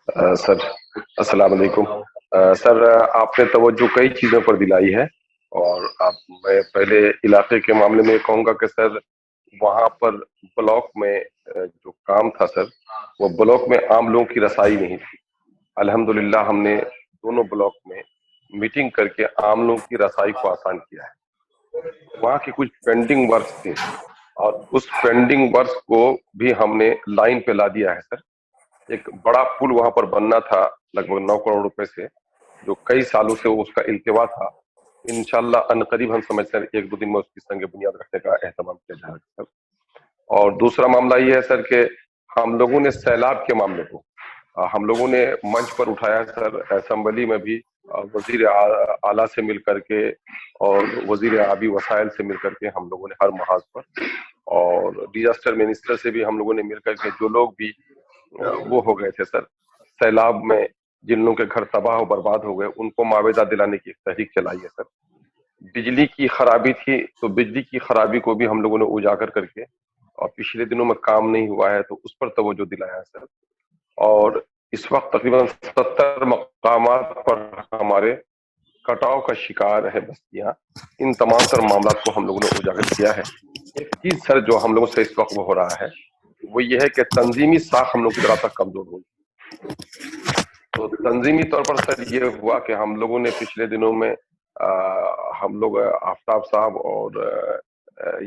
Sir, अस्सलाम वालेकुम। Sir, आपने तवज्जो कई चीज़ों पर दिलाई है। और आप मैं पहले इलाके के मामले में कहूँगा कि सर, वहाँ पर ब्लॉक में जो काम था सर, वो ब्लॉक में आम लोगों की रसाई नहीं थी। अल्हम्दुलिल्लाह हमने दोनों ब्लॉक में मीटिंग करके आम लोगों की रसाई को आसान किया है। वहाँ के कुछ पेंडिंग वर्क्स थे और उस पेंडिंग वर्क्स को भी हमने लाइन पे ला दिया है सर। एक बड़ा पुल वहां पर बनना था, लगभग 9 करोड़ रुपए से, जो कई सालों से वो उसका इल्तिवा था। इंशाल्लाह अनकरीब हम समझते हैं 1-2 दिन में उसकी संग बुनियाद रखने का एहतमाम किया जाएगा सर। और दूसरा मामला ये है सर कि हम लोगों ने सैलाब के मामले को हम लोगों ने मंच पर उठाया है सर, असेंबली में भी वजीर आला से मिल करके और वजीर आबी वसाइल से मिल करके हम लोगों ने हर महाज पर, और डिजास्टर मिनिस्टर से भी हम लोगों ने मिल करके, जो लोग भी वो हो गए थे सर सैलाब में, जिन लोगों के घर तबाह और बर्बाद हो गए, उनको मुआवजा दिलाने की एक तहरीक चलाई है सर। बिजली की खराबी थी तो बिजली की खराबी को भी हम लोगों ने उजागर करके, और पिछले दिनों में काम नहीं हुआ है तो उस पर तवज्जो दिलाया है सर। और इस वक्त तकरीबन 70 मकामात पर हमारे कटाव का शिकार है बस्तियां। इन तमाम तर मामला को हम लोगों ने उजागर किया है। एक चीज सर जो हम लोगों से इस वक्त वो हो रहा है, वो ये है कि तंजीमी साख हम लोग की तरह तक कमजोर हो। तो तंजीमी तौर पर सर ये हुआ कि हम लोगों ने पिछले दिनों में हम लोग आफ्ताब साहब और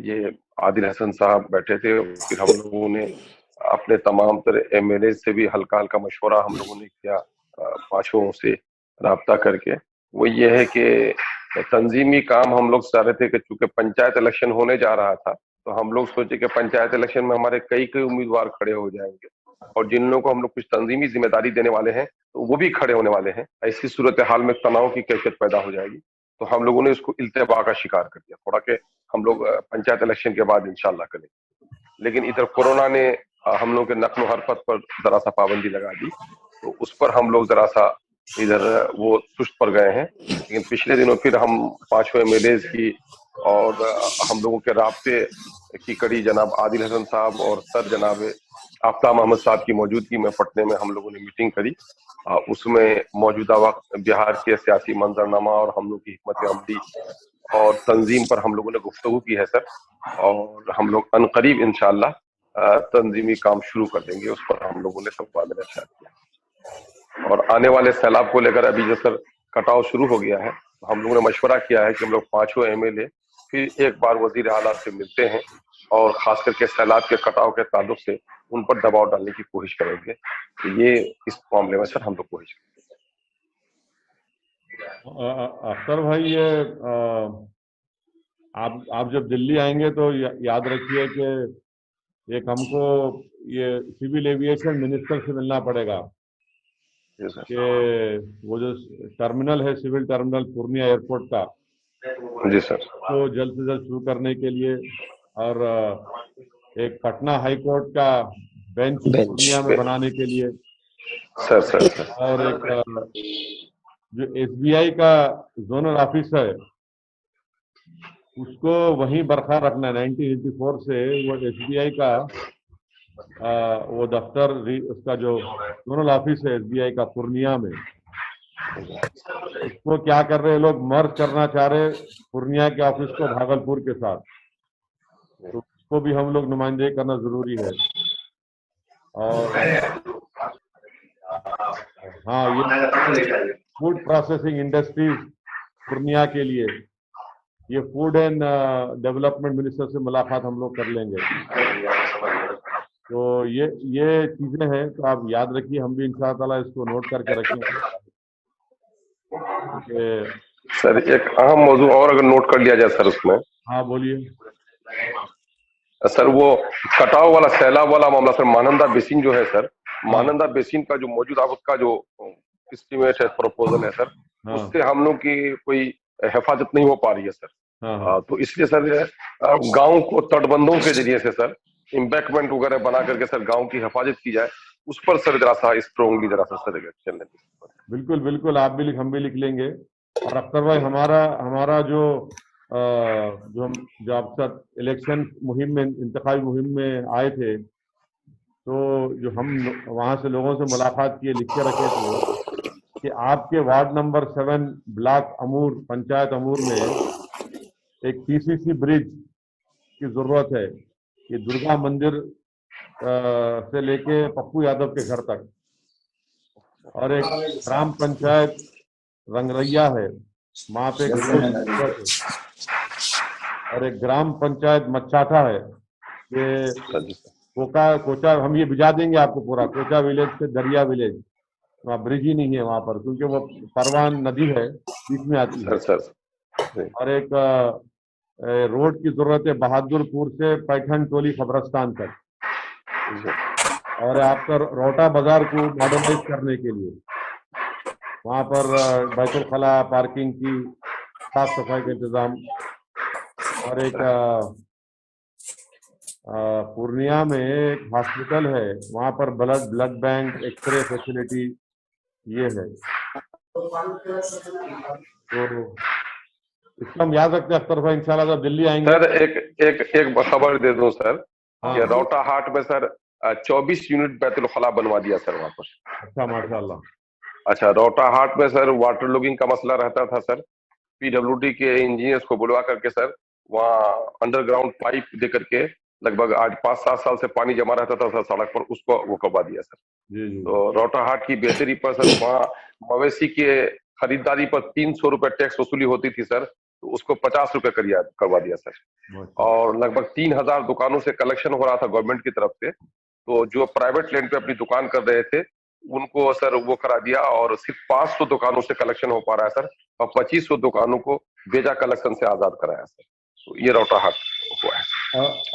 ये आदिल हसन साहब बैठे थे। फिर हम लोगों ने अपने तमाम तरह एमएलए से भी हल्का हल्का मशवरा हम लोगों ने किया, पांचों से राब्ता करके। वो ये है कि तंजीमी काम हम लोग चाह रहे थे कि चूंकि पंचायत इलेक्शन होने जा रहा था, तो हम लोग सोचे कि पंचायत इलेक्शन में हमारे कई कई उम्मीदवार खड़े हो जाएंगे, और जिन लोगों को हम लोग कुछ तंजीमी जिम्मेदारी देने वाले हैं तो वो भी खड़े होने वाले हैं। ऐसी सूरत हाल में तनाव की कैफियत पैदा हो जाएगी। तो हम लोगों ने इसको इल्तबा का शिकार कर दिया थोड़ा, कि हम लोग पंचायत इलेक्शन के बाद इंशाल्लाह करेंगे। लेकिन इधर कोरोना ने हम लोग के नक्ल हरकत पर जरा सा पाबंदी लगा दी, तो उस पर हम लोग जरा सा इधर वो सुस्त पड़ गए हैं। लेकिन पिछले दिनों फिर हम पांचों एमएलए की और हम लोगों के राब्ते की कड़ी जनाब आदिल हसन साहब और सर जनाब आफ्ताब मोहम्मद साहब की मौजूदगी में पटने में हम लोगों ने मीटिंग करी। उसमें मौजूदा वक्त बिहार के सियासी मंजरनामा और हम लोग की हिकमत अमली और तंजीम पर हम लोगों ने गुफ्तगू की है सर। और हम लोग अनकरीब इंशाल्लाह तंजीमी काम शुरू कर देंगे, उस पर हम लोगों ने सब अच्छा किया। और आने वाले सैलाब को लेकर अभी जो सर कटाव शुरू हो गया है, तो हम लोगों ने मशवरा किया है कि हम लोग पांचों एमएलए फिर एक बार वजीर आला से मिलते हैं और खास करके सैलाब के कटाव के ताल्लुक से उन पर दबाव डालने की कोशिश करेंगे। तो ये इस मामले में सर हम लोग कोशिश अख्तर भाई, ये आप जब दिल्ली आएंगे तो याद रखिए कि एक हमको ये सिविल एविएशन मिनिस्टर से मिलना पड़ेगा करेंगे। कि वो जो टर्मिनल है, सिविल टर्मिनल पूर्णिया एयरपोर्ट का, जी सर। तो जल्द से जल्द शुरू करने के लिए, और एक पटना हाई कोर्ट का बेंच पूर्णिया में बनाने के लिए, सर सर सर और एक जो एसबीआई का जोनल ऑफिस है उसको वहीं बरकरार रखना है। 1984 से वो एसबीआई का वो दफ्तर उसका जो जोनल ऑफिस है एसबीआई का पूर्णिया में, उसको क्या कर रहे हैं लोग, मर्ज करना चाह रहे पूर्णिया के ऑफिस को भागलपुर के साथ। तो उसको भी हम लोग नुमाइंदगी करना जरूरी है। और हाँ, ये फूड प्रोसेसिंग इंडस्ट्रीज पूर्णिया के लिए, ये फूड एंड डेवलपमेंट मिनिस्टर से मुलाकात हम लोग कर लेंगे। तो ये चीजें हैं, तो आप याद रखिए, हम भी इंशाअल्लाह इसको नोट करके रखेंगे। सर एक अहम मौजू और अगर नोट कर लिया जाए सर उसमें। हाँ बोलिए सर, वो कटाव वाला सैलाब वाला मामला सर, महानंदा बेसिन जो है सर, महानंदा बेसिन का जो मौजूदा वक्त का जो एस्टिमेट है, प्रपोजल है सर, उससे हम लोग की कोई हिफाजत नहीं हो पा रही है सर। तो इसलिए सर गांव को तटबंधों के जरिए से सर इम्बैकमेंट वगैरह बना करके सर गांव की हिफाजत की जाए, उस पर सर जरा सा स्ट्रॉन्गली जरा सा सर एक्शन लें। बिल्कुल बिल्कुल, आप भी हम भी लिख लेंगे। और अख्तर भाई, हमारा हमारा जो जो हम जो आप साथ इलेक्शन मुहिम में, इंतखाबी मुहिम में आए थे, तो जो हम वहाँ से लोगों से मुलाकात किए, लिख के रखे थे कि आपके वार्ड नंबर 7 ब्लॉक अमूर, पंचायत अमूर में एक पीसीसी ब्रिज की जरूरत है। ये दुर्गा मंदिर से लेके पप्पू यादव के घर तक, और एक ग्राम पंचायत रंगरैया है, वहां पे एक रोड की जरूरत है, और एक ग्राम पंचायत मचाठा है। ये कोचा हम ये भिजा देंगे आपको पूरा, कोचा विलेज से दरिया विलेज, वहाँ ब्रिज ही नहीं है वहां पर, क्योंकि वो परवान नदी है, बीच में आती है। सर और एक रोड की जरूरत है बहादुरपुर से पैठन टोली खबरस्तान तक, और आपका रोटा बाजार को मॉडर्नाइज करने के लिए वहां पर बैतुल खला, पार्किंग की साफ सफाई का इंतजाम, और एक पूर्णिया में एक हॉस्पिटल है, वहां पर ब्लड बैंक, एक्सरे फैसिलिटी ये है। तो इसको हम याद रखते हैं अख्तर भाई, इंशाल्लाह जब दिल्ली आएंगे। सर एक खबर दे दूं सर, हाँ। कि रौटा हाट में सर 24 यूनिट बैतुल खला बनवा दिया सर वहां पर। अच्छा, माशाल्लाह। अच्छा, रौटा हाट में सर वाटर लॉगिंग का मसला रहता था सर, पीडब्ल्यूडी के इंजीनियर्स को बुलवा करके सर वहाँ अंडरग्राउंड पाइप दे करके लगभग आज 5-7 साल से पानी जमा रहता था सर सड़क पर, उसको वो करवा दिया सर। जी। तो रौटा हाट की बेहतरी पर सर वहाँ मवेशी के खरीदारी पर 300 रुपए टैक्स वसूली होती थी सर, तो उसको 50 रुपए करवा दिया सर। और लगभग 3000 दुकानों से कलेक्शन हो रहा था गवर्नमेंट की तरफ से, तो जो प्राइवेट लैंड पे अपनी दुकान कर रहे थे उनको सर वो करा दिया, और सिर्फ 500 दुकानों से कलेक्शन हो पा रहा है सर, और 2500 दुकानों को बेजा कलेक्शन से आजाद कराया सर। तो ये रौटा हाट हुआ है।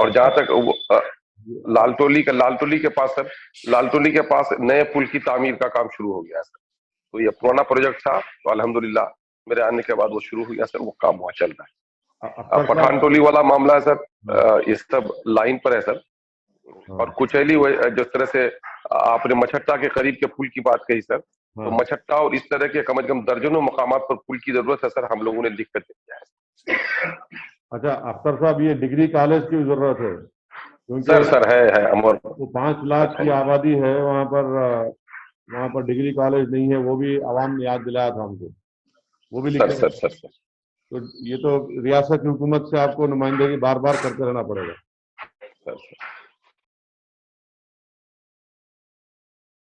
और जहां तक वो लालटोली के पास सर, लालटोली के पास नए पुल की तामीर का काम शुरू हो गया है सर। तो ये पुराना प्रोजेक्ट था, तो अल्हम्दुलिल्लाह मेरे आने के बाद वो शुरू हो गया सर, वो काम वहाँ चल रहा है। पठान टोली वाला मामला है सर, ये सब लाइन पर है सर। और कुचैली जिस तरह से आपने मछट्टा के करीब के पुल की बात कही सर, तो मछट्टा और इस तरह के कम से कम दर्जनों मकामात पर पुल की जरूरत है सर, हम लोगों ने लिख कर दिया है। अच्छा अख्तर साहब, ये डिग्री कॉलेज की जरूरत है, क्योंकि सर है अमर, वो 5 लाख की आबादी है वहाँ पर डिग्री कॉलेज नहीं है, वो भी आवाम ने याद दिलाया था हमको, वो भी लिखे सर। तो ये तो रियासत की हुकूमत से आपको नुमाइंदगी बार बार करते रहना पड़ेगा। सर